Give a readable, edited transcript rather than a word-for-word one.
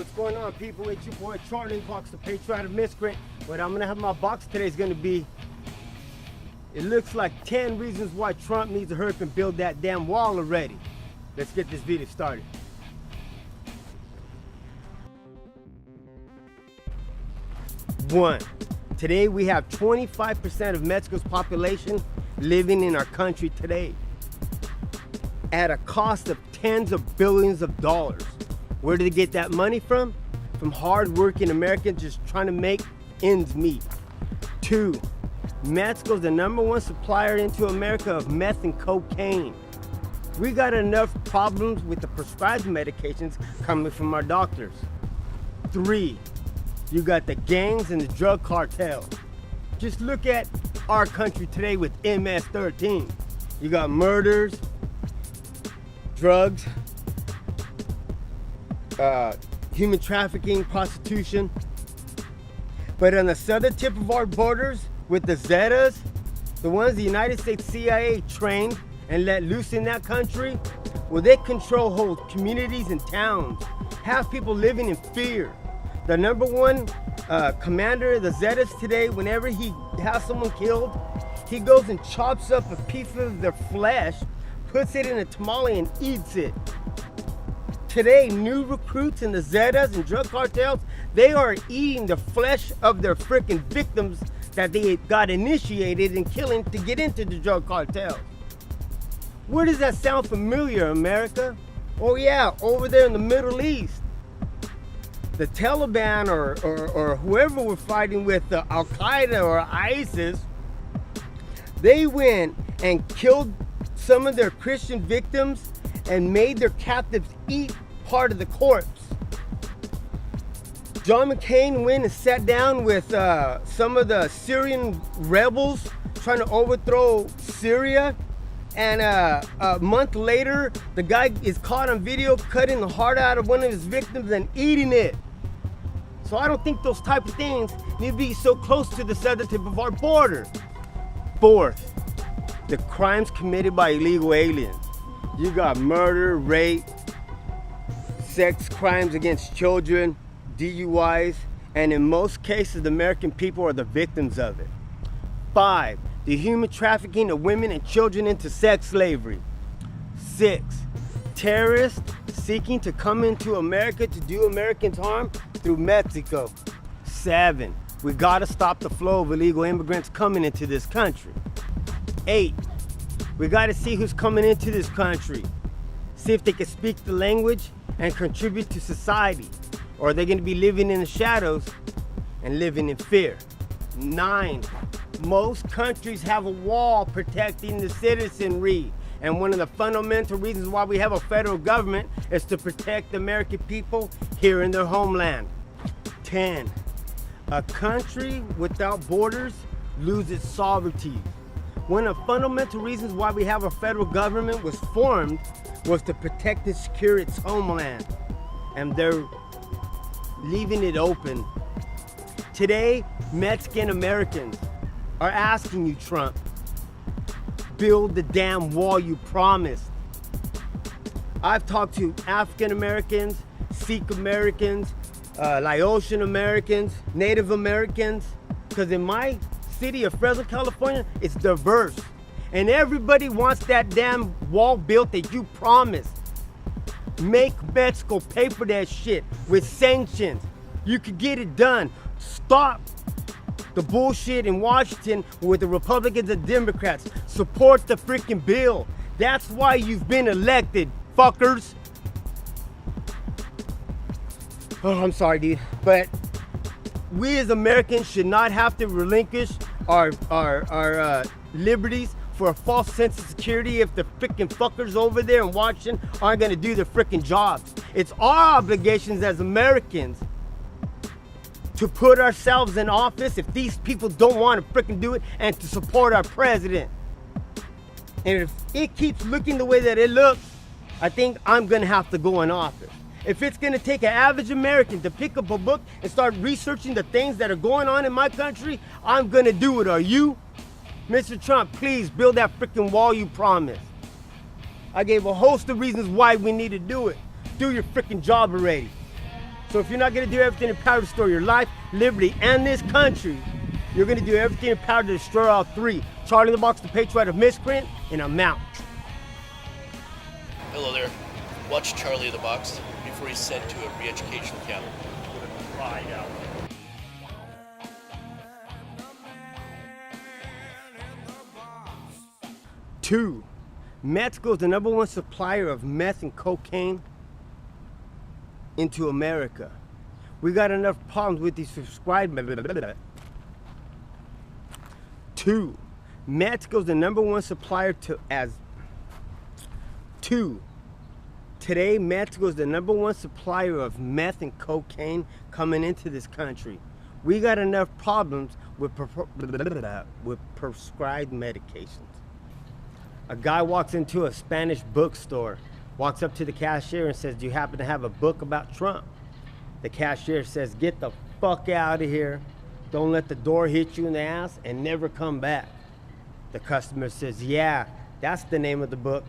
What's going on, people? It's your boy charlieinthebox, the patriotic miscreant. What I'm gonna have in my box today is gonna be, it looks like 10 reasons why Trump needs to hurry up and build that damn wall already. Let's get this video started. One, today we have 25% of Mexico's population living in our country today at a cost of tens of billions of dollars. Where do they get that money from? From hard-working Americans just trying to make ends meet. Two, Mexico's the #1 supplier into America of meth and cocaine. We got enough problems with the prescribed medications coming from our doctors. Three, you got the gangs and the drug cartels. Just look at our country today with MS-13. You got murders, drugs, human trafficking, prostitution. But on the southern tip of our borders with the Zetas, the ones the United States CIA trained and let loose in that country, well, they control whole communities and towns, have people living in fear. The #1 commander of the Zetas today, whenever he has someone killed, he goes and chops up a piece of their flesh, puts it in a tamale and eats it. Today, new recruits in the Zetas and drug cartels, they are eating the flesh of their freaking victims that they got initiated in killing to get into the drug cartels. Where does that sound familiar, America? Oh yeah, over there in the Middle East. The Taliban or whoever we're fighting with, Al-Qaeda or ISIS, they went and killed some of their Christian victims and made their captives eat part of the corpse. John McCain went and sat down with some of the Syrian rebels trying to overthrow Syria. And a month later, the guy is caught on video cutting the heart out of one of his victims and eating it. So I don't think those type of things need to be so close to the southern tip of our border. Fourth, the crimes committed by illegal aliens. You got murder, rape, sex crimes against children, DUIs, and in most cases, the American people are the victims of it. 5, the human trafficking of women and children into sex slavery. 6, terrorists seeking to come into America to do Americans harm through Mexico. 7, we gotta stop the flow of illegal immigrants coming into this country. 8, we gotta see who's coming into this country. See if they can speak the language and contribute to society. Or are they gonna be living in the shadows and living in fear? 9, most countries have a wall protecting the citizenry. And one of the fundamental reasons why we have a federal government is to protect the American people here in their homeland. 10, a country without borders loses sovereignty. One of the fundamental reasons why we have a federal government was formed was to protect and secure its homeland. And they're leaving it open. Today, Mexican Americans are asking you, Trump, build the damn wall you promised. I've talked to African Americans, Sikh Americans, Laotian Americans, Native Americans, because in my city of Fresno, California, it's diverse. And everybody wants that damn wall built that you promised. Make Mexico pay for that shit with sanctions. You could get it done. Stop the bullshit in Washington with the Republicans and Democrats. Support the freaking bill. That's why you've been elected, fuckers. Oh, I'm sorry, dude. But we as Americans should not have to relinquish our liberties for a false sense of security if the freaking fuckers over there in Washington aren't gonna do their freaking jobs. It's our obligations as Americans to put ourselves in office if these people don't want to freaking do it and to support our president. And if it keeps looking the way that it looks, I think I'm gonna have to go in office. If it's gonna take an average American to pick up a book and start researching the things that are going on in my country, I'm gonna do it. Are you? Mr. Trump, please build that freaking wall you promised. I gave a host of reasons why we need to do it. Do your freaking job already. So if you're not gonna do everything in power to restore your life, liberty, and this country, you're gonna do everything in power to destroy all three. Charlie in the Box, the patriotic miscreant, and I'm out. Hello there. Watch Charlie in the Box before he's sent to a re-education camp. Find out. Two, Mexico is the #1 supplier of meth and cocaine into America. We got enough problems with these subscribe. Two, Mexico's the #1 supplier to as. Two, today Mexico is the #1 supplier of meth and cocaine coming into this country. We got enough problems with prescribed medications. A guy walks into a Spanish bookstore, walks up to the cashier and says, "Do you happen to have a book about Trump?" The cashier says, "Get the fuck out of here. Don't let the door hit you in the ass and never come back." The customer says, "Yeah, that's the name of the book.